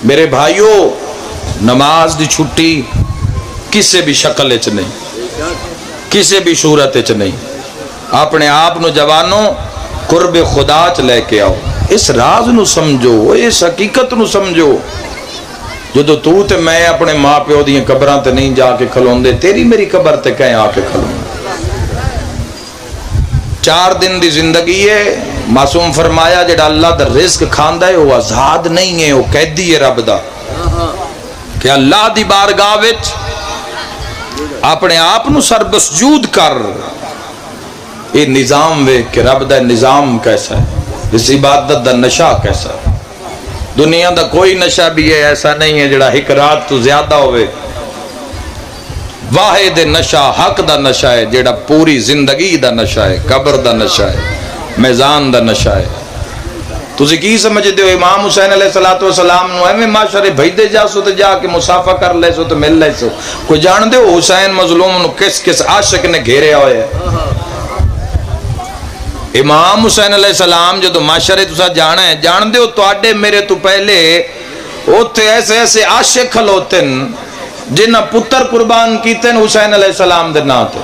میرے بھائیوں، نماز دی چھٹی کسے بھی شکل اچ نہیں، کسے بھی صورت اچ نہیں. اپنے آپ نو جوانوں قرب خدا چ لے کے آؤ. اس راز نو سمجھو، اس حقیقت نو سمجھو. جدو تو تے میں اپنے ماں پیو دی قبراں تے نہیں جا کے کھلوندے، تیری میری قبر تے کہیں آ کے کھلوں. 4 دن دی زندگی ہے. معصوم فرمایا جڑا اللہ دا رزق کھاندا ہے وہ آزاد نہیں ہے، وہ قیدی ہے رب دا. کہ اللہ دی بارگاہ وچ اپنے آپ نو سربسجود کر. یہ نظام وے کہ رب دا نظام کیسا ہے، اس عبادت دا نشہ کیسا ہے. دنیا دا کوئی نشہ بھی ہے ایسا نہیں ہے جڑا ایک رات تو زیادہ ہوئے. واحد نشہ حق دا نشہ ہے جڑا پوری زندگی دا نشہ ہے، قبر دا نشہ ہے، میزان دا نشہ ہے. تسی کی سمجھتے ہو امام حسین علیہ السلام نو ایویں معاشرے بھیجدے جا سو تے جا کے مسافہ کر لے سو تے مل لے سو؟ کوئی جان دے ہو حسین مظلوم نو کس کس عاشق نے گھیریا ہوئے ہے؟ امام حسین علیہ السلام جدو معاشرے تسا جانا ہے، جان دے ہو تواڈے میرے تو پہلے اوتھے ایسے ایسے عاشق کھلوتے جنہ پتر قربان کیتے حسین علیہ السلام دے نا تے.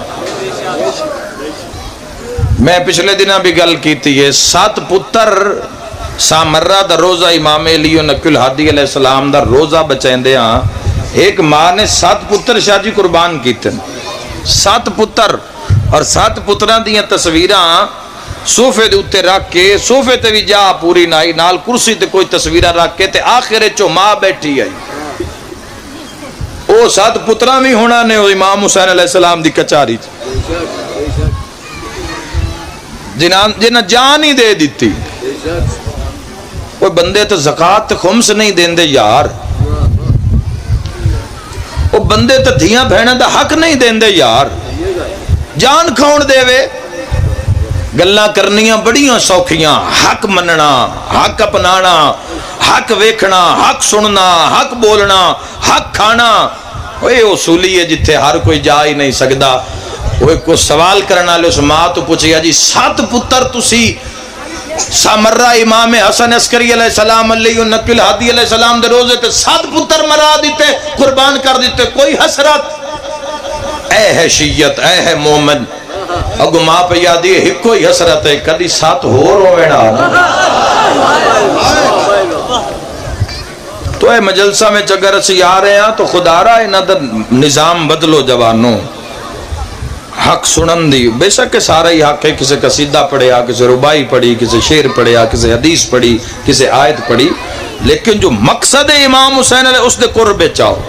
میں پچھلے دنہ بھی گل کیتی ہے، 7 پتر سامرہ دا روزہ امام علی و نقی الہادی علیہ السلام دا روزہ بچائندے ہاں. ایک ماں نے 7 پتر شاہ جی قربان کیتے، 7 پتر. اور 7 پتران دیاں تصویراں صوفے دے اتے رکھ کے، صوفے تے بھی جا پوری نائی نال کرسی تے کوئی تصویرہ رکھ کے تے آخر چو ماں بیٹھی آئی. او 7 پتران بھی ہونا نے امام حسین علیہ السلام دی کچاری جنہ جان ہی دے دیتی. کوئی بندے تو زکاة تے خمس نہیں دین دے یار، وہ بندے تو دھیاں بہنیں دا حق نہیں دین دے یار. جان کھاؤن دے وے. گلاں کرنیاں بڑیاں سوکھیاں، حق مننا، حق اپنانا، حق ویکھنا، حق سننا، حق بولنا، حق کھانا. اوہ اصولی ہے جتھے ہر کوئی جا ہی نہیں سکدا. وہ کو سوال کرنا لے اس ماں تو پوچھیا جی 7 پتر تسی سامرہ امام حسن عسکری علیہ السلام علیہ النقی الہادی علیہ السلام دے روزے تے 7 پتر مرا دیتے، قربان کر دیتے، کوئی حسرت؟ اے ہے شیعت، اے ہے مومن. اگو ماں پہ یادی ہے کوئی حسرت ہے، کدی 7 ہو روینا. تو اے مجلسہ میں اگر اسی آ رہے ہیں تو خدا رہا انہاں دا نظام بدلو جوانوں. حق سنن دی بے شک سارا ہی حق ہے. کسی قصیدہ پڑھیا، کسی ربائی پڑھی، کسی شعر پڑھیا، کسی حدیث پڑھی، کسی آیت پڑھی، لیکن جو مقصد ہے امام حسین علیہ اس دے قربے چاہو.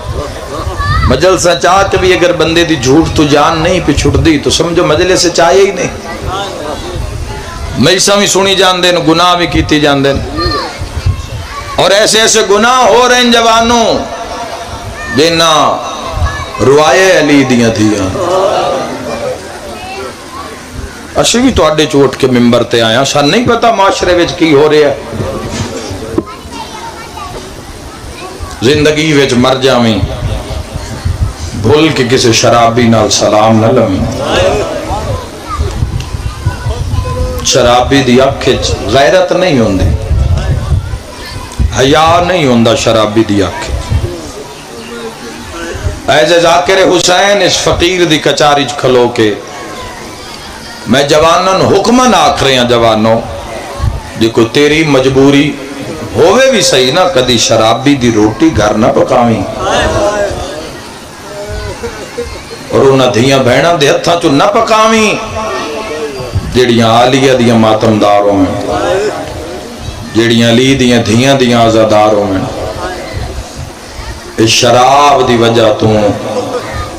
مجلسہ چاہ کے بھی اگر بندے دی جھوٹ تو جان نہیں پہ چھٹ دی تو سمجھو مجلس سے چاہیے ہی نہیں. مجلسہ بھی سنی جان دیں، گناہ بھی کیتی جان دیں. اور ایسے ایسے گناہ ہو رہے ہیں جوانوں جنہ روایے علی دیاں تھیاں. اسی بھی تو اڈے چوٹ کے ممبر تے آیا، سن نہیں پتا معاشرے وچ کی ہو رہا ہے. زندگی وچ مر جاویں بھول کے کسی شرابی نال سلام نہ لویں. شرابی دی اکھ غیرت نہیں ہوندی، حیا نہیں ہوندا شرابی دی اکھ. ایسے ذاکر حسین اس فقیر دی کچاری کھلو کے میں جوانن حکمن آکھ رہے ہیں. جوانوں دیکھو تیری مجبوری ہوئے بھی صحیح نہ کدی شرابی دی روٹی گھر نہ پکاویں، اور انہاں دھیاں بہناں دے ہتھاں چوں نہ پکاویں جڑیاں عالیہ دیاں ماتمداروں میں، جڑیاں علی دیاں دھیاں دیاں آزاداروں میں. اس شراب دی وجہ تو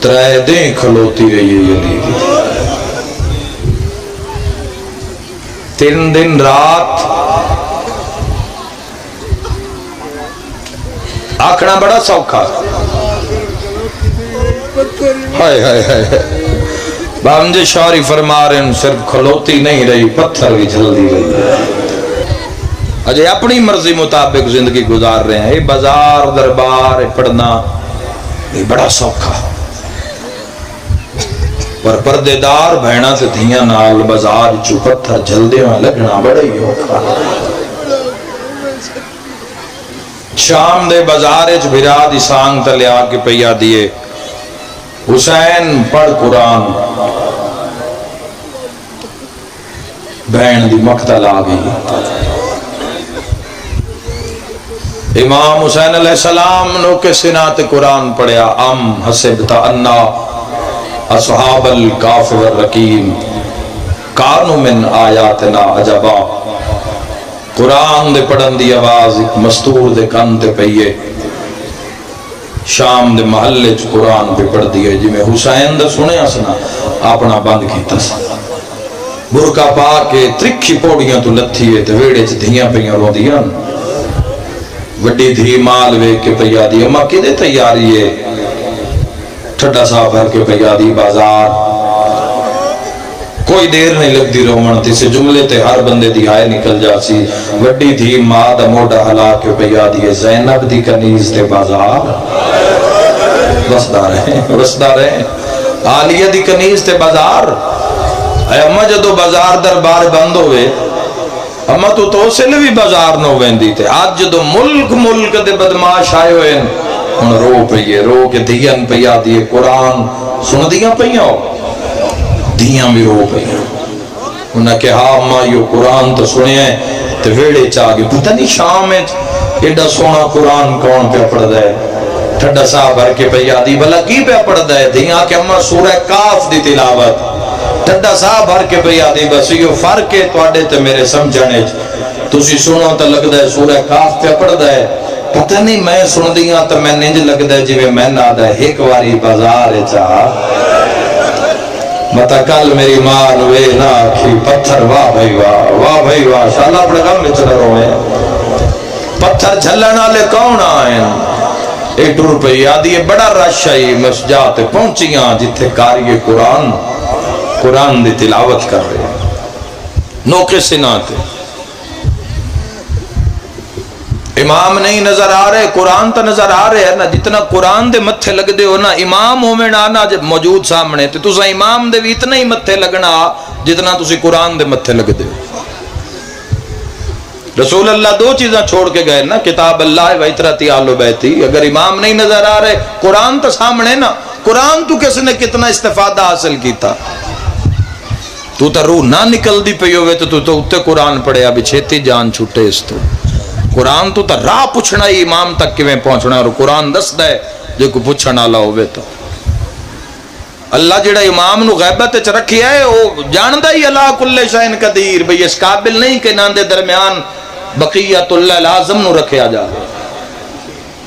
3 دن کھلوتی رہی ہے علی دی. 3 دن رات آکھنا بڑا سوکھا. ہائے ہائے ہائے بامجے شعری فرما رہے ہیں صرف کھلوتی نہیں رہی، پتھر بھی جلدی رہی. اجے اپنی مرضی مطابق زندگی گزار رہے ہیں. یہ بازار دربار پڑھنا یہ بڑا سوکھا، پر پردے دار بہنا سے دھیاں نال بازار چو پتھر جلدے میں لگنا بڑا ہی ہوکھا. شام دے بازار چ بھرا دی سانگ تے لیا کے پیا دیے حسین پڑھ قرآن. بہن دی مقتل آ گئی. امام حسین علیہ السلام نو کے سنات قرآن پڑھیا. ام حسبت انا اصحاب الکاف والرقیم کانوا من آیاتنا عجبا. قرآن دے پڑھن دی آواز ایک مستور دے کان تے پئیے. شام دے محلے چ قرآن پہ پڑھ دیئے جی میں حسین دا سنیا سنا اپنا بند کیتا سا. برکا پا کے ترکھی پوڑیاں تو لتھیے تے ویڑے چ دھیاں پئیاں رو دیاں. وڈی دھی مال وے کے پیا دی. اما کدے تیاری ہے؟ ٹھڈا صاحب بھر کے پیا دی بازار. کوئی دیر نہیں لگتی رومن تھی سے جملے تے ہر بندے دی آئے نکل جاسی. وڈی دھی ماں دا موڑا ہلا کے پیا دی. زینب دی کنیز تے بازار وسدا رہے. عالیہ دی کنیز تے بازار. اے اما جدو بازار دربار بند ہوئے اما تو سے بھی بازار نو ویندی تے. آج جدو ملک دے بدماش آئے ہوئے ان رو پئیے. رو کے دھیان پیا دیے قرآن سن دیاں پئیاں ہو دیاں بھی رو پئیاں. انہاں کہ ہاں اما یہ قرآن تو سنے ہیں تے ویڑے چاہ گئے. پتہ نہیں شام ہے ایڈا سونا قرآن کون پہ پڑھ دے. ٹھڈا صاحب بھر کے پیا دی. بھلا کی پہ پڑھ دے؟ دیاں کہ اما سورہ کاف دی تلاوت. ٹھڈا صاحب بھر کے پیا دی. بس یہ فرق ہے تواڈے تے میرے سمجھنے چ. تسی سنو تے لگدا ہے سورہ کاف پہ پڑھ دے. پتہ نہیں میں سن دیاں تے میں ننج لگدا ہے جویں میں نہ دا ایک واری بازار چاہ متا کل میری ماں نوے نہ آکھی پتھر واہ بھائی واہ واہ بھائی واہ. شاءاللہ اپنے غم میں چلا روئے. پتھر جھلن والے کون آئے؟ ایک ٹور پہ یادی بڑا رش ہے. مسجد پہنچیاں جتھے کاری قرآن دی تلاوت کر رہے نوکے سناتے. امام نہیں نظر آ رہے قرآن تا نظر آ رہے ہے نا. جتنا قرآن دے متھے لگ دے ہو نا امام ہومیں آنا جب موجود سامنے تو تسا امام دے بھی اتنا ہی متھے لگنا جتنا تسی قرآن دے متھے لگ دے. رسول اللہ دو چیزاں چھوڑ کے گئے نا کتاب اللہ و اطرتی آل بیتی. اگر امام نہیں نظر آ رہے قرآن تا سامنے نا. قرآن تو کس نے کتنا استفادہ حاصل کیتا. تو تا روح نہ نکل دی پئی ہوئے تو اتے قرآن پڑھے ابھی چھیتی جان چھوٹے اس تو. قرآن تو تا راہ پوچھنا ہی امام تک کیویں پہنچنا اور قرآن دس دے جو کو پوچھنا والا ہوئے تو. اللہ جڑا امام نو غیبت چ رکھیا ہے وہ جاندا ہی اللہ کل شین قدیر. بھئی اس قابل نہیں کہ نان دے درمیان بقیت اللہ لازم نو رکھیا جا.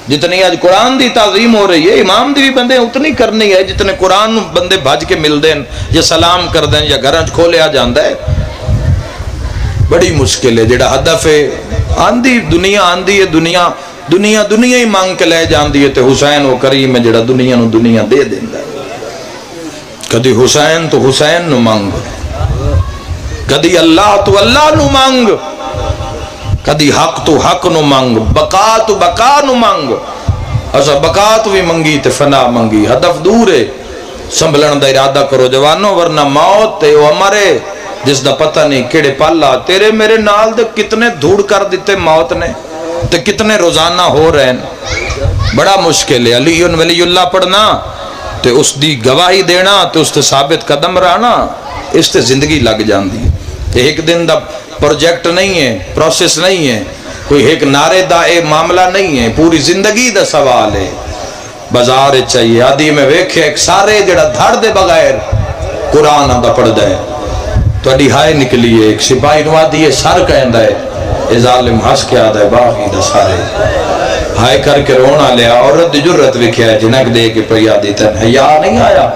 جتنی آج قرآن دی تعظیم ہو رہی ہے امام دی بھی بندے اتنی کرنی ہے جتنے قرآن بندے بھج کے مل دیں یا سلام کر دیں یا گھرانچ کھولیا جاندہ ہے. بڑی مشکل ہے. جڑا ہدف ہے آندھی دنیا آندھی ہے. دنیا ہی مانگ کے لے جاندی ہے. تے حسین و کریم ہے جڑا دنیا نو دنیا دے دیندا ہے. کدی حسین تو حسین نو مانگ, کدی اللہ تو اللہ نو مانگ, کدی حق تو حق نو مانگ, بقا تو بقا نو مانگ. اسا بقا تو بھی منگی تے فنا منگی. ہدف دور ہے. سنبھلن دا ارادہ کرو جوانو ورنہ موت تے او مرے جس دا پتہ نہیں کیڑے پالا. تیرے میرے نال دے کتنے دھوڑ کر دیتے موت نے تے کتنے روزانہ ہو رہے ہیں. بڑا مشکل ہے. علی ولی اللہ پڑھنا تے اس دی گواہی دینا تے اس تے ثابت قدم رہنا اس تے زندگی لگ جاندی. ایک دن دا پروجیکٹ نہیں ہے, پروسیس نہیں ہے, کوئی ایک نعرے دا اے معاملہ نہیں ہے, پوری زندگی دا سوال ہے. بازار چاہیے آدھی میں ویکھے ایک سارے جڑا دھڑ دے بغیر قرآن دا پڑھ دے تو اڈی ہائے نکلی ہے. ایک سپاہی نو آدھی ہے سر کہندہ ہے اے ظالم ہس کے آدھا ہے باقی دا سارے ہائے کر کے رونا لیا. عورت دی جرت وکھیا ہے جنک دے کے پڑی آدھی تن حیا نہیں آیا.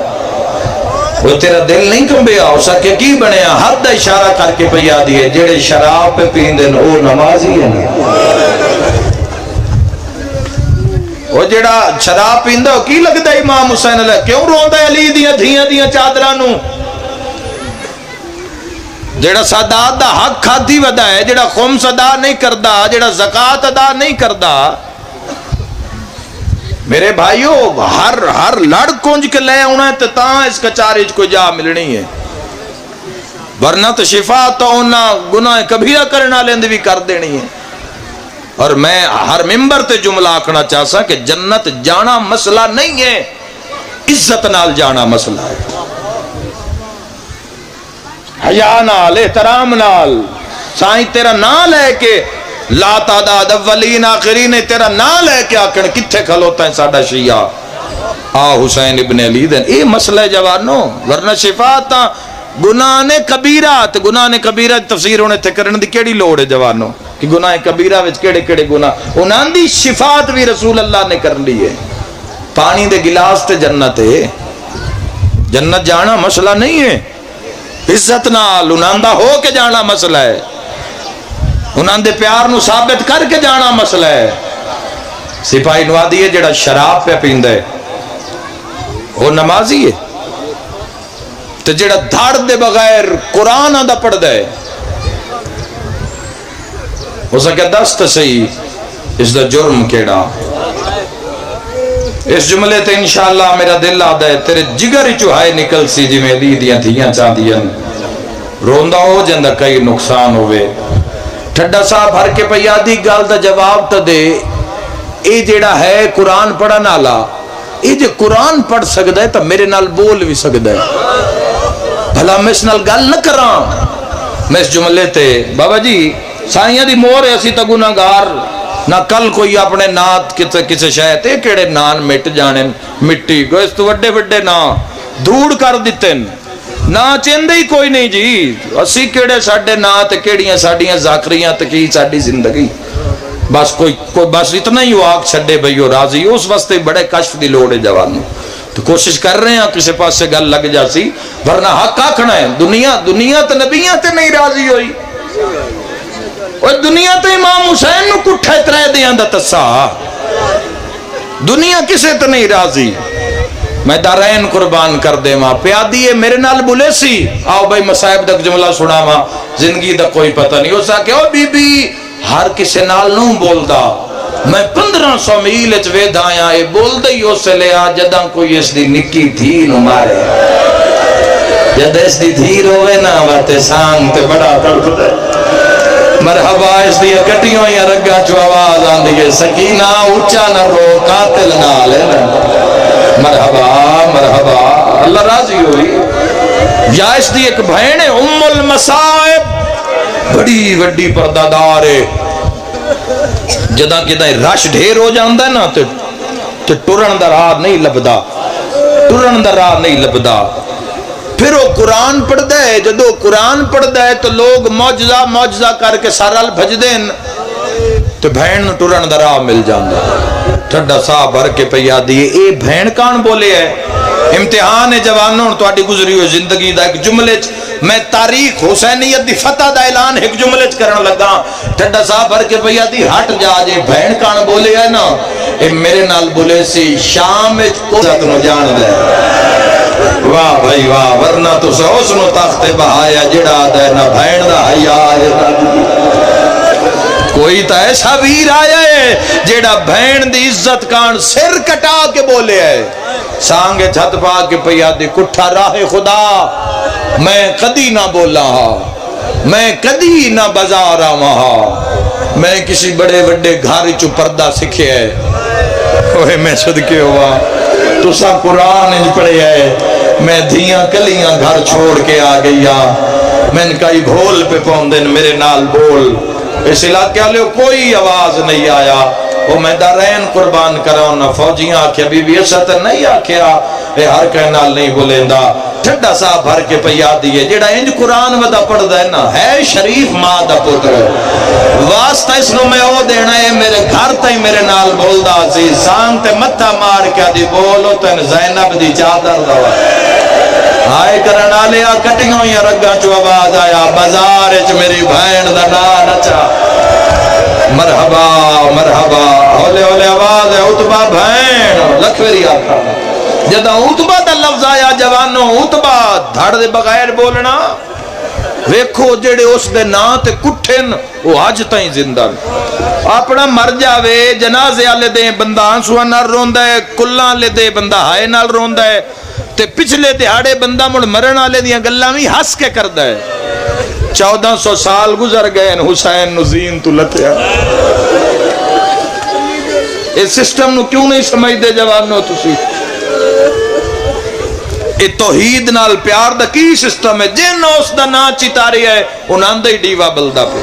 وہ تیرا دل نہیں کمبیا ہو سکے کی بنیا. حد اشارہ کر کے پئی آدھی ہے جڑے شراب پہ پیندن او نمازی ہے نا. وہ جڑا شراب پیندہ کی لگتا ہے امام حسین علیہ کیوں روندا ہے علی دیاں دھیاں دیاں چادرانو. جڑا سادات دا حق کھادی ودا ہے, جڑا خمس ادا نہیں کردا, جڑا زکاة ادا نہیں کردا. میرے بھائیو ہر لڑ کنج کے لے انہیں تے تاں اس کچاری کو جا ملنی ہے. ورنہ تو شفا تو انہاں گناہ کبھیرہ کرنا لیندے بھی کر دینی ہے. اور میں ہر ممبر تے جملہ آکھنا چاہسا کہ جنت جانا مسئلہ نہیں ہے، عزت نال جانا مسئلہ ہے، حیا نال، احترام نال. سائیں تیرا نام لے کے لا تعداد اولین آخرین تیرا نام لے کے آکھن کتھے کھلوتا ہے ساڈا شیعہ آ حسین ابن علی دین. یہ مسئلہ ہے جوانو. ورنہ شفاعت گناہ نے کبیرہ تے گناہ نے کبیرہ تفسیر ہونے تے کرن دی کیڑی لوڑ ہے جوانو کہ گناہ کبیرہ وچ کیڑے کیڑے گناہ. انہاں دی شفاعت بھی رسول اللہ نے کر لی ہے. پانی دے گلاس تے جنت ہے. جنت جانا مسئلہ نہیں ہے، عزت نال انہاں دا ہو کے جانا مسئلہ ہے، انہاں دے پیار نو ثابت کر کے جانا مسئلہ ہے. سپاہی نوادی ہے جڑا شراب پہ پیندا ہے وہ نمازی ہے، تے جڑا دھڑ دے بغیر قرآن دا پڑھدا ہے ہو سکے دست صحیح اس دا جرم کیڑا. اس جملے تے انشاءاللہ میرا دل آدھا ہے تیرے جگر ہی چوہائے نکل سی جی میں دی دیاں تھیاں چاہ دیاں روندہ ہو جندہ کئی نقصان ہوئے. ٹھڈا صاحب ہر کے پیادی گال دا جواب تا دے اے جیڑا ہے قرآن پڑھا نالا اے جے قرآن پڑھ سکتا ہے تا میرے نال بول بھی سکتا ہے. بھلا میں اس نال گال نہ کران. میں اس جملے تے بابا جی سائیاں دی مور ہے اسی تا گناہگار نہ کل کوئی اپنے نات کسے شاید تے کیڑے نان مٹ جانے مٹی کو اس تو وڈے وڈے نا دھوڑ کر دیتے نہ چندے ہی کوئی نہیں جی. اسی کیڑے ساڑھے نات کیڑیاں ساڑھیاں زاکریاں تکی ساڑھی زندگی بس کوئی بس اتنا ہی واق چھڑے بھئیو راضی. اس واسطے بڑے کشف دی لوڑے جوانوں تو کوشش کر رہے ہیں کسی پاس سے گل لگ جاسی ورنہ حق آکھنا ہے. دنیا تے نبیاں تے نہیں راضی ہوئی اور دنیا تے امام حسین نو کٹھے ترے دیاں دا تسا دنیا کسے تے نہیں راضی. میں دارین قربان کر دے ماں پیادی ہے میرے نال بولے سی آؤ بھائی مسائب تک جملہ سنا ماں زندگی دا کوئی پتہ نہیں ہو سکے او بی بی ہر کسے نال نوں بول دا میں 1500 میل وید آیا اے بول دے ہی اسے لیا جداں کوئی اس دی نکی تھی نو مارے جد اس دی دھیر ہوئے نا واتے سانگ تے بڑا تڑپ دے مرحبا اس دی کٹیوں یا رگا چو آواز آن دیئے سکینہ اچھا نہ رو قاتل نہ لے مرحبا مرحبا اللہ راضی ہوئی. یا اس دی ایک بہن ام المصائب بڑی وڈی پردادار ہے جدہ کدہ رش ڈھیر ہو جاندہ ہے نا تو ٹرن دا راہ نہیں لبدا ٹرن دا راہ نہیں لبدا. پھر وہ قرآن پڑھ دے جدو قرآن پڑھ دے تو لوگ معجزہ کر کے سارا بھج دین تو بہن ٹرن دا راہ مل جاندہ. ٹھڈا صاحب بھر کے پیا دیئے اے بہن کان بولے ہے امتحان جوانوں تو آٹی گزری ہوئی زندگی دا ایک جملے میں تاریخ حسینیت دی فتح دا اعلان ایک جملے کرن لگا. ٹھڈا صاحب بھر کے پیا دی ہٹ جا جے بہن کان بولے ہے نا اے میرے نال بولے سی شام کو ستنو جان دے. واہ بھائی واہ ورنہ تو سہوسنو تخت بہایا جڑا دے نہ بہن دا حیا کوئی تا ایسا ویر آیا ہے جیڑا بہن دی عزت کان سر کٹا کے بولے ہے سانگے چھت پا کے پیا دی کٹھا راہ خدا میں کدی نہ بولا ہاں میں کدی نہ بازار آواں ہاں میں کسی بڑے وڈے گھاری چو پردہ سکھے ہے اوہ میں صدقے ہوا تو سا قرآن انج پڑے ہے میں دھیاں کلیاں گھر چھوڑ کے آ گیا میں ان کا ہی گھول پہ پوندن میرے نال بول. اس علاقے والے کوئی آواز نہیں آیا وہ میں دارین قربان کراؤں نہ فوجیاں آکھیا بی بی ایسا تو نہیں آکھیا اے ہر کہنال نہیں بولیں دا. ٹھڈا صاحب بھر کے پیا دیئے جیڑا انج قرآن ودا پڑھ دے نا ہے شریف ماں دا پتر واسطہ اس نو میں او دینا ہے میرے گھر تائی میرے نال بول دا سی سانگ تے متھا مار کیا دی بولو تین زینب دی چادر دا آئے کرن آلیا کٹیوں یا رگا چو آواز آیا بازار اچ میری بہن دا نا نچا مرحبا مرحبا ہولے ہولے آواز ہے اتبا بہن لکھوری آکھا جدہ اتبا دا لفظ آیا جوانوں اتبا دھڑ دے بغیر بولنا ویکھو جیڑے اس دے نا تے کٹھن وہ آج تائیں زندہ اپنا مر جاوے جنازے آلے دے بندہ آنسوہ نال روندہ ہے کلان لے دے بندہ ہائے نال روندہ ہے تے پچھلے دیہاڑے بندہ مڑ مرن آلے دیاں گلاں بھی ہس کے کردہ ہے 1400 سال گزر گئے حسین نزین تو لتیا اس سسٹم نو کیوں نہیں سمجھتے جوانو تسی؟ اے توحید نال پیار دا کی سسٹم ہے؟ جنہ اس دا نا چیتاری ہے انہاں دا ہی ڈیوا بلدا پہ،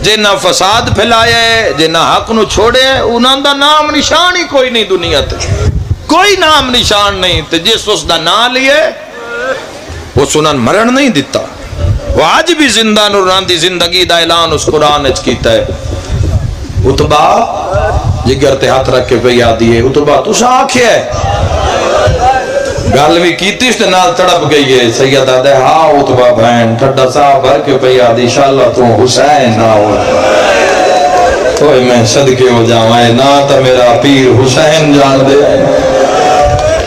جنہ فساد پھیلایا ہے، جنہ حق نو چھوڑے ہے، انہاں دا نام نشان ہی کوئی نہیں دنیا تے، کوئی نام نشان نہیں تے جس اس دا نام لیے وہ سنن مرن نہیں دیتا۔ وہ آج بھی زندہ نوران دی زندگی دا اعلان اس قرآن اچ کیتا ہے۔ اتبا جگر تے ہاتھ رکھ کے پہ یادی ہے، اتبا تو سا آکھے ہے گل بھی کیتی اس نال تڑپ گئی ہے سیدہ دے ہاں اتبا بہن ٹھڈا صاحب بھر کے پہ یادی انشاءاللہ تو حسین نہ ہو کوئی میں صدقے ہو جاؤں نہ تا میرا پیر حسین جان دے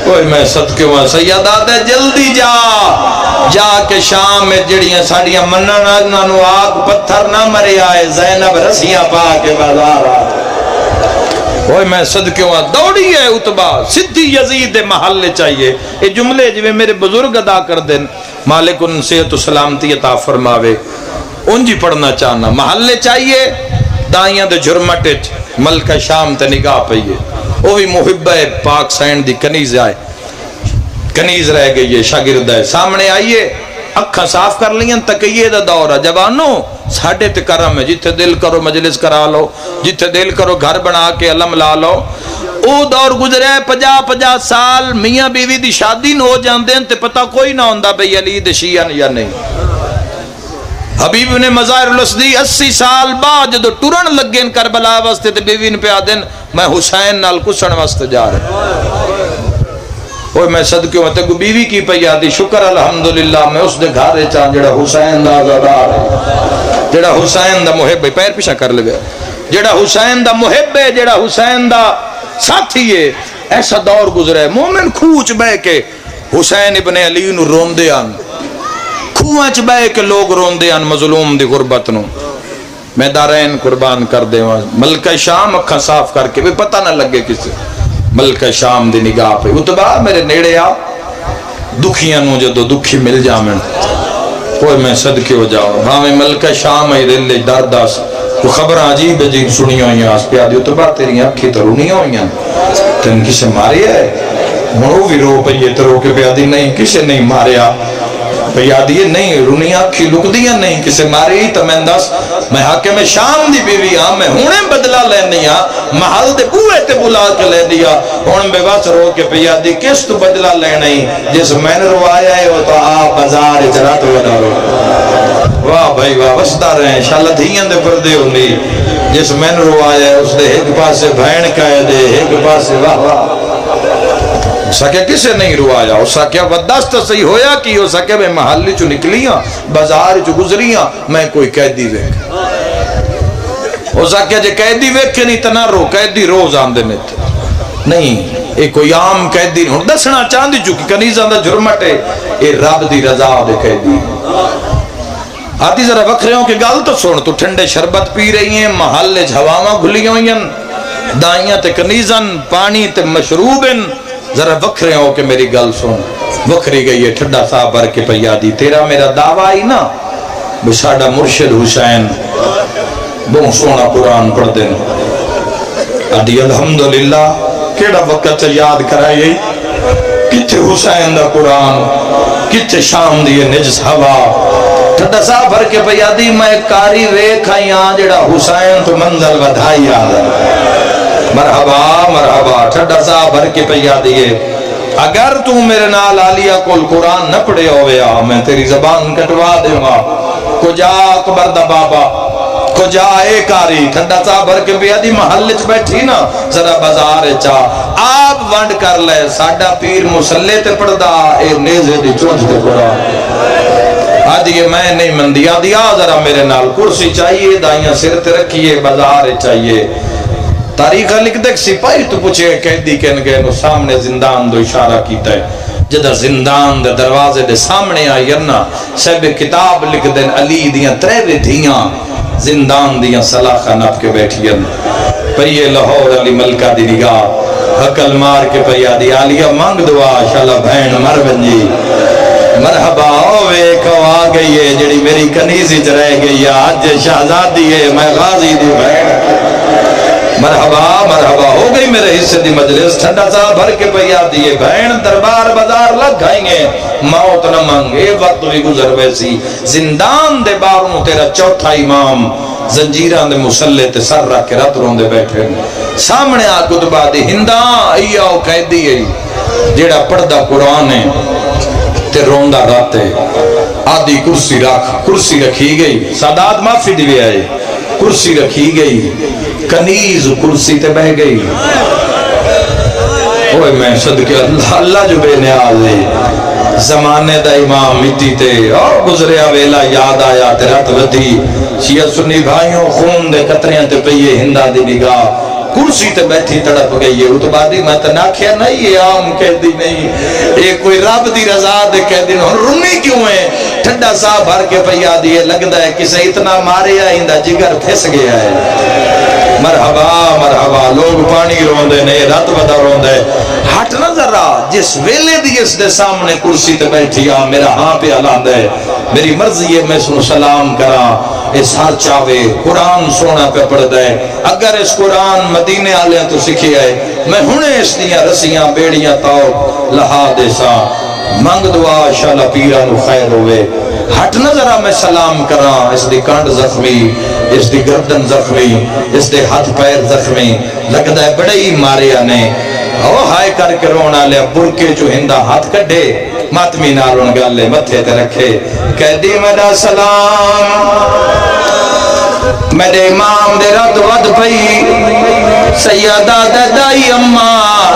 کوئی میں صدقے ہوں سیدہ دے جلدی جا کے شام میں جڑیاں ساڑیاں منن نانو آگ پتھر نہ مرے آئے زینب رسیاں پا کے بازار آئے اوہ میں صدقے ہوا دوڑی ہے اتبا صدی یزید محل چاہیے۔ یہ جملے جو میرے بزرگ ادا کر دیں مالک ان صحت و سلامتی عطا فرماوے انجی پڑھنا چاہنا محل چاہیے دائیاں دے جرمٹٹ ملکہ شام تے نگاہ پئیے وہ بھی محبہ پاک سین دی کنیز آئے کنیز رہ گئی ہے شاگرد ہے سامنے آئیے اکھا صاف کر لیں تکیے دا دورہ جوانوں ساڑھے تے کرم ہے جتھے دل کرو مجلس کرا لو جتھے دل کرو گھر بنا کے علم لا لو او دور گزرے 50 سال میاں بیوی دی شادی نہ ہو جاندے ہیں تے پتہ کوئی نہ ہوندہ بھئی علی دے شیعہ یا نہیں حبیب نے مظاہر الاسدی 80 سال بعد جدو ٹورن لگیں کربلا واسطے تے بیوی نے پہ آدن میں حسین نال کسن واسطے جا رہے اوہ میں صدقے ہوں تک بیوی کی پہ یادی شکر الحمدللہ میں اس دے گھارے چاہاں جڑا حسین دا آزادار ہے جڑا حسین دا محب ہے پیر پیشہ کر لگے جڑا حسین دا محب ہے جڑا حسین دا ساتھی ہے ایسا دور گزرے مومن کھوچ بے کے حسین ابن علی نو روندے آن کھوچ بے کے لوگ روندے آن مظلوم دی غربت نو میں دارین قربان کر دے ملکہ شام اکھا صاف کر کے بھی پتہ نہ لگے کسی ملکہ شام دی نگاہ پہ اتبا میرے نیڑے آ دکھیاں نو جدو دکھی مل جامن کوئی میں صدقے ہو جاؤ بھاویں ملکہ شام ہے دل درداس تو خبر عجیب عجیب سنی ہوئی ہیں آس پہ آدھی اتبا تیری اکھی ترونی ہوئی ہیں تن کسے ماری ہے منو بھی رو پہ ترو کے پہ آدھی نہیں کسے نہیں ماریا پہ آدھی نہیں رونی اکھی لک دیا نہیں کسے ماری تو میں دس میں حاکم شام دی بیوی ہاں میں ہونے بدلہ لینی ہاں محل دے بوئے تے بلا کے لے دیا ہون بے بس رو کے پہ آدھی کس تو بدلہ لینی جس میں نے روایا ہے وہ تو آپ بازار چرات ہو ڈالو واہ بھائی واہ وستا رہے ہیں انشاءاللہ دھیان دے پردے ہوندی جس میں نے روایا ہے اس دے ایک پاسے بھین کہے دے ایک پاسے واہ واہ سکے کسے نہیں روایا ہو سکے ودست صحیح ہویا کی ہو سکے میں محلی چو نکلیاں بازار چو گزریاں میں کوئی قیدی ویک ہو سکے جے قیدی ویک کے نہیں تنا رو قیدی روز آندے میں تھے نہیں ایک کوئی عام قیدی نہیں دسنا چاندی چکی کنیزاں دا جرمٹ ہے اے رب دی رضا دے قیدی آتی ذرا وکھریوں کی گل تو سن تو ٹھنڈے شربت پی رہی ہیں محل جھواما گھلی ہوئی ہیں دائیاں تے کنیزاں پانی تے مشروبن ذرا وکھرے ہو کہ میری گل سن وکھری گئی ہے ٹھڈا صاحب بھر کے پیادی تیرا میرا دعویٰ ہی نا بساڑا مرشد حسین بہت سونا قرآن پڑھ دیں ادھی الحمدللہ کیڑا وقت یاد کرائی کتھے حسین دا قرآن کتھے شام دی نجس ہوا ٹھڈا صاحب بھر کے پیادی میں کاری ویکھا یہاں جڑا حسین تو منزل ودھائی آدھا مرحبا مرحبا ٹھڈا صاحب بھر کے پہ دیئے اگر تو میرے نال آلیہ کول قرآن نہ پڑے ہویا میں تیری زبان کٹوا دوں گا کجا اکبر دا بابا کجا ایک آری ٹھڈا صاحب بھر کے پہ دی محلچ بیٹھی نا ذرا بازار چاہ آپ ونڈ کر لے ساڑھا پیر مسلح تے پڑھ دا اے نیزے دی چونچ دے قرآن آدھی میں نہیں مندی آدھی ذرا میرے نال کرسی چاہیے دائیاں سر تے رکھیے بازار چاہیے تاریخ لکھ دیکھ سپاہی تو پوچھے قیدی کہن گئے نو سامنے زندان دو اشارہ کیتا ہے جدہ زندان دے دروازے دے سامنے آئی ارنا صاحب کتاب لکھ دیں علی دیاں تریوے دھیاں زندان دیاں سلاخہ نپ کے بیٹھی ارنا پئیے لاہور علی ملکہ دی نگاہ حقل مار کے پئیادی آلیہ مانگ دعا شالا بہن مر بنجی مرحبا اوے کو آ گئی ہے جڑی میری کنیزی رہ گئی ہے آج شہزادی ہے میں غازی دی بہن مرحبا مرحبا ہو گئی میرے حصے دی مجلس ٹھنڈا سا بھر کے پیا دیے بہن دربار بازار لگ گائیں گے موت نہ مانگے وقت بھی گزر ویسی زندان دے باروں تیرا چوتھا امام زنجیران دے مسلح تے سر رکھ کے رات روندے بیٹھے سامنے آ کتبہ دی ہنداں ایا او قیدی ہے جیڑا پڑھدا قرآن ہے تے روندہ راتے آدھی کرسی رکھی گئی سادات معافی دیوے آئے کرسی رکھی گئی کنیز کرسی تے بہ گئی اوہ میں صدقے اللہ جو بے نیاز ہے زمانے دا امام مٹی تے اور گزریا ویلا یاد آیا تے رات ودھی شیعہ سنی بھائیوں خون دے قطریاں تے پئیے ہندہ دی نگاہ کرسی تے بیٹھی تڑپ گئی ہے اتبادی میں تناکھیا نہیں یہ عام قیدی نہیں یہ کوئی رب دی رضا دے قیدی نہیں رنی کیوں ہے ٹھنڈا سا بھر کے پیا دیے لگتا ہے کسے اتنا مارے آئندہ جگر پھس گیا ہے مرحبا مرحبا لوگ پانی روندے نے رات بدا روندے ہٹ نہ ذرا جس ویلے دی اس دے سامنے کرسی تے بیٹھی آ میرا ہاں پہ علان دے میری مرضی ہے میں سنو سلام کرا اس ہر چاہوے قرآن سونا پہ پڑھ دے اگر اس قرآن مدینے آلے تو سکھی آئے میں ہونے اس دیاں رسیاں بیڑیاں تاؤ لہا دے سا منگ دعا شالا پیرانو خیر ہوئے ہٹ نظرہ میں سلام کرا اس دی کانڈ زخمی اس دی گردن زخمی اس دے ہاتھ پیر زخمی لگتا ہے بڑے ہی مارے آنے او ہائے کر کے رونا لیا برکے جو ہندہ ہاتھ کڑھے ماتمی نارون گالے متھے تے رکھے قیدی میرا سلام میرے امام دے رات ود پئی سیدہ دے دائی اممہ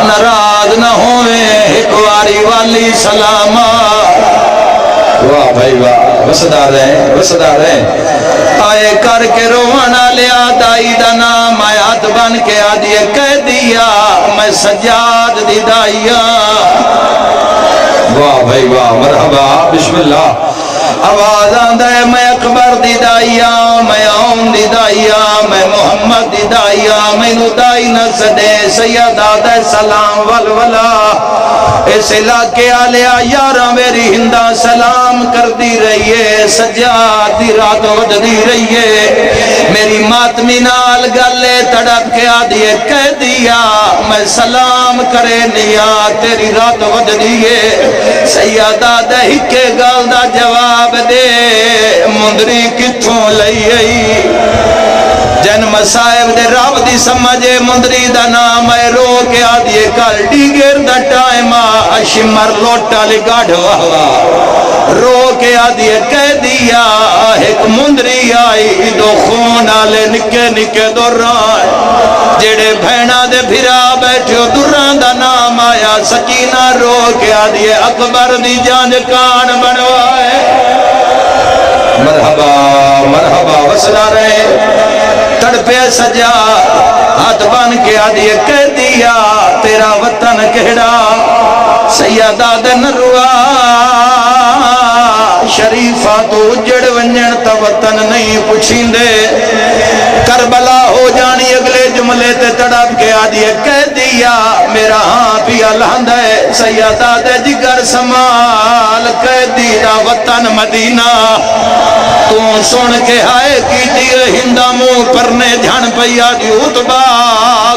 ناراض نہ ہوئے ایک واری والی سلامہ واہ بھائی واہ وسدار ہیں آئے کر کے روانہ لیا دائی دا نام آیات بن کے آدھیے کہہ دیا میں سجاد دی دائیا واہ بھائی واہ مرحبا بسم اللہ آواز آندہ ہے میں اکبر دی دائیا میں آن دی دائیا میں محمد دی دائیا میں نو دائی نہ سدے سیدہ دے سلام والولا اس علاقے آلیا یارہ میری ہندہ سلام کر دی رہیے سجاد دی رات وڈ دی رہیے میری ماتمی نال گلے تڑپ کے آدھیے کہہ دیا میں سلام کرے نیا تیری رات وڈ دیئے سیدہ دے ہکے گل دا جواب دے مندری کتھوں لئی جن مسائب دے رب دی سمجھے مندری دا نام ہے رو کے آدھیے کل ڈیگر دا ٹائمہ شمر لوٹا لگاڑ والا رو کے آدھیے کہہ دیا ایک مندری آئی دو خون آلے نکے نکے دوران جڑے بھینا دے بھرا بیٹھو دوران دا نام آیا سکینہ رو کے آدھیے اکبر دی جانج کان بنوائے مرحبا مرحبا وصلہ رہے تڑپے سجا ہاتھ بن کے آدھیے کہہ دیا تیرا وطن کہڑا سیدہ دے نروا شریفہ تو اجڑ ونجن تا وطن نہیں پوچھیں دے کربلا ہو جانی اگلے جملے تے تڑپ کے آدھیے کہہ دیا میرا ہاں پیا لہند ہے سیدہ دے جگر سمال کہہ دیا وطن مدینہ تو سن کے آئے کی دیئے ہندہ منہ پرنے دھیان پیا دی اتبا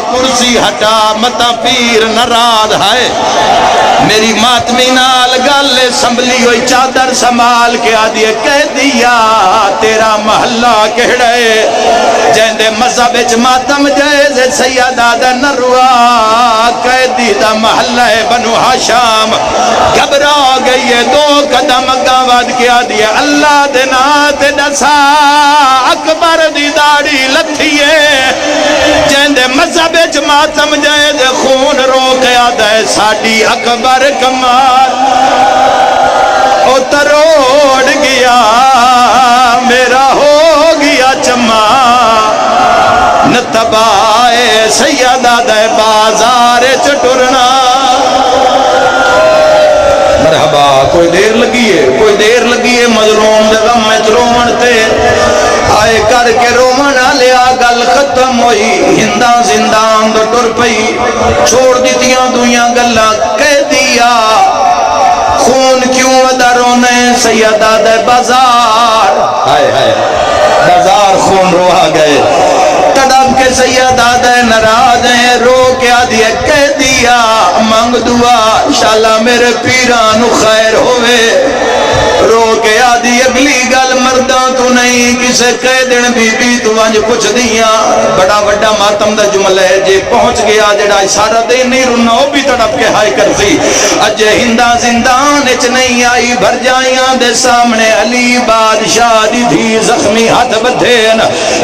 کرسی ہٹا متا پیر نراد ہے میری ماتمی نال گالے سنبلی ہوئی چادر سنبھال کے آدھیے کہہ دیا تیرا محلہ کہڑے جہندے مذہب اچ ماتم جائز سیدہ دا نروا کہہ دیتا محلہ بنو حاشام گھبرا گئی ہے دو قدم گاواد کے آدھیے اللہ دنات دسا اکبر دی داڑی لتھیے جہندے مذہب اچ ماتم جائز خون رو کے آدھے ساڑی اکبر کمال او تروڑ گیا میرا ہو گیا چما نتبائے سیدہ دے بازار چٹرنا مرحبا کوئی دیر لگی ہے مظلوم دے غم میں رومن تے آئے کر کے رومن آلیا گل ختم ہوئی ہندہ زندان دو ٹر پئی چھوڑ دیتیاں دویاں گلہ کہہ دیا خون کیوں ودا رونے سیدہ دے بازار بازار خون روا گئے تڑپ کے سیدہ دے نر آدھی ہے کہہ دیا منگ دعا انشاءاللہ میرے پیران خیر ہوئے رو کے آدھی اگلی گل مرداں تو نہیں کسے کہہ دن بی بی تو وانج پوچھ دیاں بڑا بڑا ماتم دا جملہ ہے جے پہنچ گیا جڑا اشارہ دے نہیں رنا وہ بھی تڑپ کے ہائے کرتی اجے ہندہ زندان اچ نہیں آئی بھر جائیاں دے سامنے علی بادشاہ دی تھی زخمی ہاتھ بدھین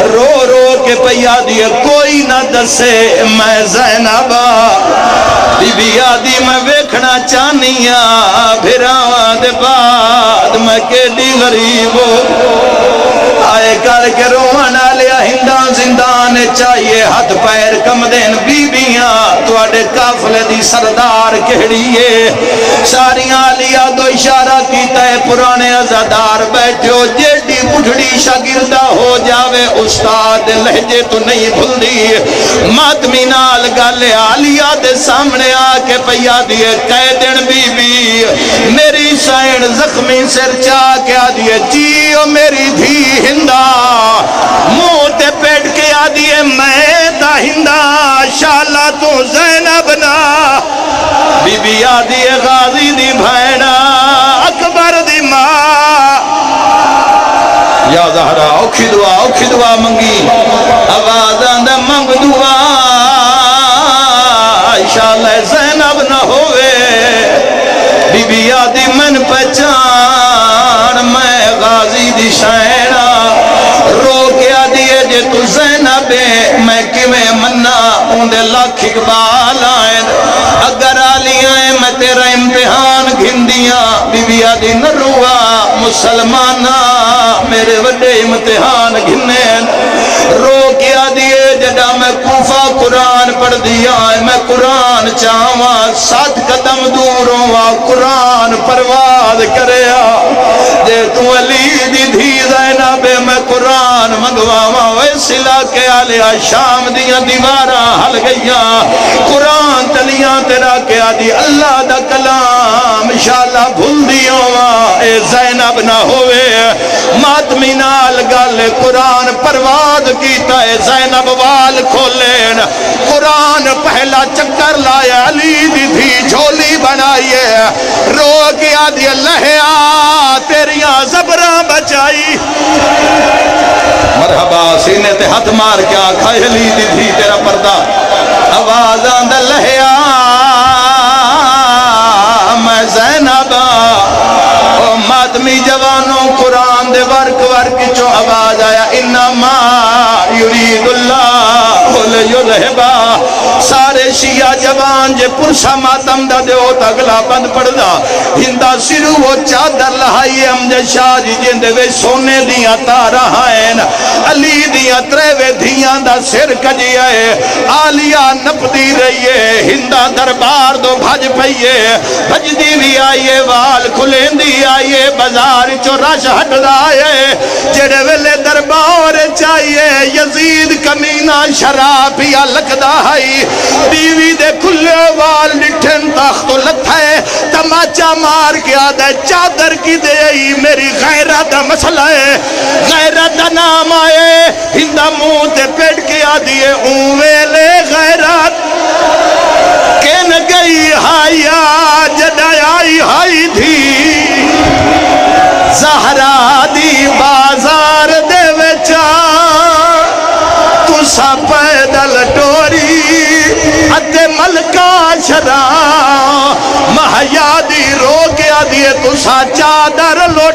رو رو کے پیا دیے کوئی نہ دسے میں زینبا بی بی آدھی میں ویکھنا چاہنیاں بھراواں دے بعد میں کیڑی غریب آئے کر کے روحانا لیا ہندان زندان چاہیے ہاتھ پیر کم دین بی بیاں تو اڈے کافلے دی سردار کہڑیے ساریاں لیا دو اشارہ کیتا ہے پرانے ازادار بیٹھو جیڑی بڑھڑی شاگردہ ہو جاوے استاد لہجے تو نہیں بھل دی ماتمی نال گالے آلیا دے سامنے آ کے پیا دیے کہہ دن بی بی میری سائن زخمی سر چاہ کے آ دیے جیو میری دھی ہندہ منہ تے پیٹ کے آ دیے میں دا ہندہ شالا تو زینب نا بی بی آ دیے غازی دی بھائنہ اکبر دی ماں یا زہرہ اوکھی دعا منگی آواز آندہ منگ دعا انشاءاللہ زینب نہ ہوئے بی بی آدھی من پہچان میں غازی دی شائنہ رو کے آدھی ہے جے تو زینب میں کیویں منا اوندے لاکھ اقبال آئیں اگر آلی آئیں میں تیرا امتحان گھندیاں بی بی آدھی نہ روا مسلمانہ میرے وڈے امتحان گھنین رو کے آدھی ہے جڑا میں کوفہ قرآن پڑھ دیا میں قرآن چاہواں 7 قدم دور ہوا قرآن پرواز کریا جے تو علی دی دھی زینب میں قرآن منگواواں ویس علاقے آلیا شام دیاں دیواراں ہل گئیاں قرآن تلیاں تیرا کے آدھی اللہ دا کلام انشاءاللہ بھول دیاں اے زینب نہ ہوئے ماتمی نال گل قرآن پرواز کیتا ہے زینب وال کھولین قرآن پہلا چکر لایا علی دی تھی جھولی بنائیے رو کے آدھی اللہ تیریاں زبراں بچائی مرحبا سینے تے ہاتھ مار کے آنکھا علی دی تھی تیرا پردہ آواز آندہ لہیا میں زینبا او ماتمی جوانوں قرآن دے ورک چو آواز آیا انما یرید اللہ لیذہبا سارے شیعہ جوان جے پرسا ماتم دا دے ہوتا اگلا بند پڑدا ہندہ سرو وہ چادر لہائی امجد شاہ جی جن دے وے سونے دیاں تارا ہائن علی دیاں تریوے دیاں دا سر کجی آئے آلیا نپ دی رہیے ہندہ دربار دو بھج پئیے بھج دی بھی آئیے وال کھلیں دی آئیے بازار چو رش ہٹ دائے جڑے ویلے دربار چاہیے یزید کمینہ شراب پیا لکدا ہے بیوی دے کھلے وال لٹھن تخت لتھے تماچا مار کے آدھے چادر کی دے میری غیرت دا مسئلہ ہے غیرت دا نام آئے ہندہ منہ تے پیٹ کے آدھیے ویلے غیرت کن گئی ہایا جدائی آئی ہائی تھی زہرا دی بازار دے وچا تسا پیدل ٹوری اتے ملکہ شرا مہیا دی رو کے آدھیے تسا چادر لوٹ